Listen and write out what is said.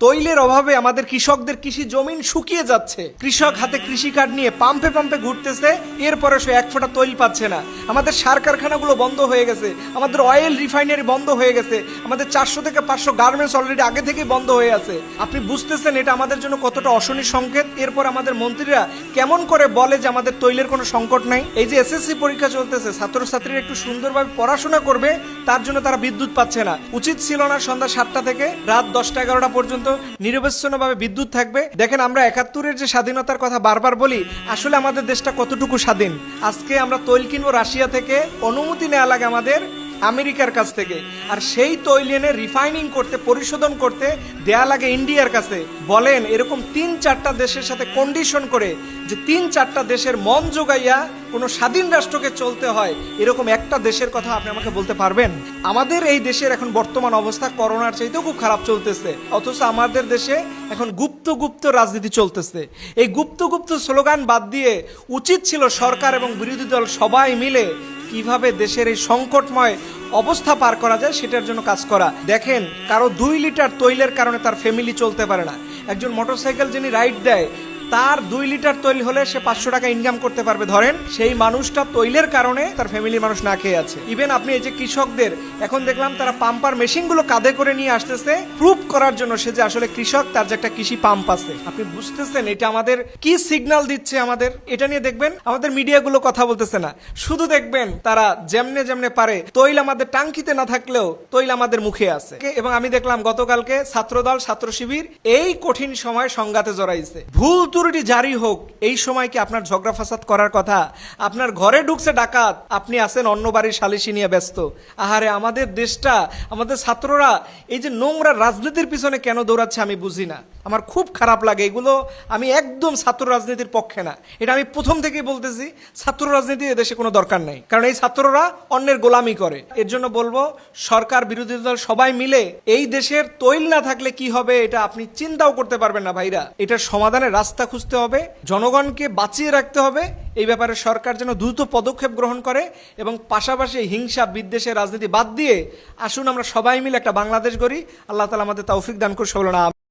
তৈলের অভাবে আমাদের কৃষকদের কৃষি জমিন শুকিয়ে যাচ্ছে। কৃষক হাতে কৃষি কার্ড নিয়ে পাম্পে পাম্পে ঘুরতেছে, এরপরে সে এক ফোঁটা তৈল পাচ্ছে না। আমাদের সার কারখানাগুলো বন্ধ হয়ে গেছে, আমাদের অয়েল রিফাইনারি বন্ধ হয়ে গেছে, আমাদের 400 থেকে 500 গার্মেন্টস অলরেডি আগে থেকেই বন্ধ হয়ে আছে। আপনি বুঝতেছেন এটা আমাদের জন্য কতটা অশনি সংকেত। এরপর আমাদের মন্ত্রীরা কেমন করে বলে যে আমাদের তৈলের কোনো সংকট নাই। এই যে এসএসসি পরীক্ষা চলতেছে, ছাত্রছাত্রীরা একটু সুন্দরভাবে পড়াশোনা করবে, তার জন্য তারা বিদ্যুৎ পাচ্ছে না। উচিত ছিল না সন্ধ্যা 7টা থেকে রাত 10টা-11টা পর্যন্ত নিরবচ্ছিন্নভাবে বিদ্যুৎ থাকবে? দেখেন, আমরা 71-এর যে স্বাধীনতার কথা বারবার বলি, আসলে আমাদের দেশটা কতটুকু স্বাধীন। আজকে আমরা তৈল কিনবো রাশিয়া থেকে, অনুমতি নেওয়া লাগে আমাদের আমেরিকার কাছ থেকে, আর সেই তৈল এনে রিফাইনিং করতে, পরিশোধন করতে দেয়া লাগে ইন্ডিয়ার কাছে। বলেন, এরকম 3-4টা দেশের সাথে কন্ডিশন করে যে 3-4টা দেশের মন জোগাইয়া কোনো স্বাধীন রাষ্ট্রকে চলতে হয়, এরকম একটা দেশের কথা আপনি আমাকে বলতে পারবেন? আমাদের এই দেশের এখন বর্তমান অবস্থা করোনার চাইতেও খুব খারাপ চলতেছে, অথচ আমাদের দেশে এখন গুপ্ত গুপ্ত রাজনীতি চলতেছে। এই গুপ্ত গুপ্ত স্লোগান বাদ দিয়ে উচিত ছিল সরকার এবং বিরোধী দল সবাই মিলে কিভাবে দেশের এই সংকটময় অবস্থা পার করা যায় সেটার জন্য কাজ করা। দেখেন, কারো 2 লিটার তৈলের কারণে তার ফ্যামিলি চলতে পারে না। একজন মোটরসাইকেল যিনি রাইড দেয়, তার 2 লিটার তৈল হলে সে 500 টাকা ইনকাম করতে পারবে। ধরেন সেই মানুষটা তৈলের কারণে তার ফ্যামিলির মানুষ না খেয়ে আছে। ইভেন আপনি এই যে কৃষকদের এখন দেখলাম তারা পাম্পার মেশিনগুলো কাঁধে করে নিয়ে আসতেছে প্রুভ করার জন্য সে যে আসলে কৃষক, তার যে একটা কৃষি পাম্প আছে। আপনি বুঝতেছেন এটা আমাদের কি সিগন্যাল দিচ্ছে? আমাদের এটা নিয়ে দেখবেন আমাদের মিডিয়াগুলো কথা বলতেছে না, শুধু দেখবেন তারা যেমনে যেমনে পারে তৈল আমাদের টাঙ্কিতে না থাকলেও তৈল আমাদের মুখে আছে। এবং আমি দেখলাম গতকালকে ছাত্রদল, ছাত্র শিবির এই কঠিন সময় সংঘাতে জড়াইছে। ভুল ত্রুটি জারি হোক, এই সময় কি আপনার ঝগড়া ফাসাদ করার কথা? আপনার ঘরে ঢুকছে ডাকাত, আপনি আছেন অন্য বাড়ির সালিশি নিয়ে ব্যস্ত। আহারে, আমাদের দেশটা, আমাদের ছাত্ররা এই যে নোংরা রাজনীতির পিছনে কেন দৌড়াচ্ছে আমি বুঝি না। আমার খুব খারাপ লাগে এগুলো। আমি একদম ছাত্র রাজনীতির পক্ষে না, এটা আমি প্রথম থেকেই বলতেছি। ছাত্র রাজনীতি এদেশে কোনো দরকার নেই, কারণ এই ছাত্ররা অন্যের গোলামি করে। এর জন্য বলবো, সরকার বিরোধী দল সবাই মিলে এই দেশের তৈল না থাকলে কি হবে এটা আপনি চিন্তাও করতে পারবেন না ভাইরা। এটার সমাধানের রাস্তা খুঁজতে হবে, জনগণকে বাঁচিয়ে রাখতে হবে। এই ব্যাপারে সরকার যেন দ্রুত পদক্ষেপ গ্রহণ করে এবং পাশাপাশি হিংসা বিদ্বেষের রাজনীতি বাদ দিয়ে আসুন আমরা সবাই মিলে একটা বাংলাদেশ গড়ি। আল্লাহ তাআলা আমাদের তৌফিক দান করুন।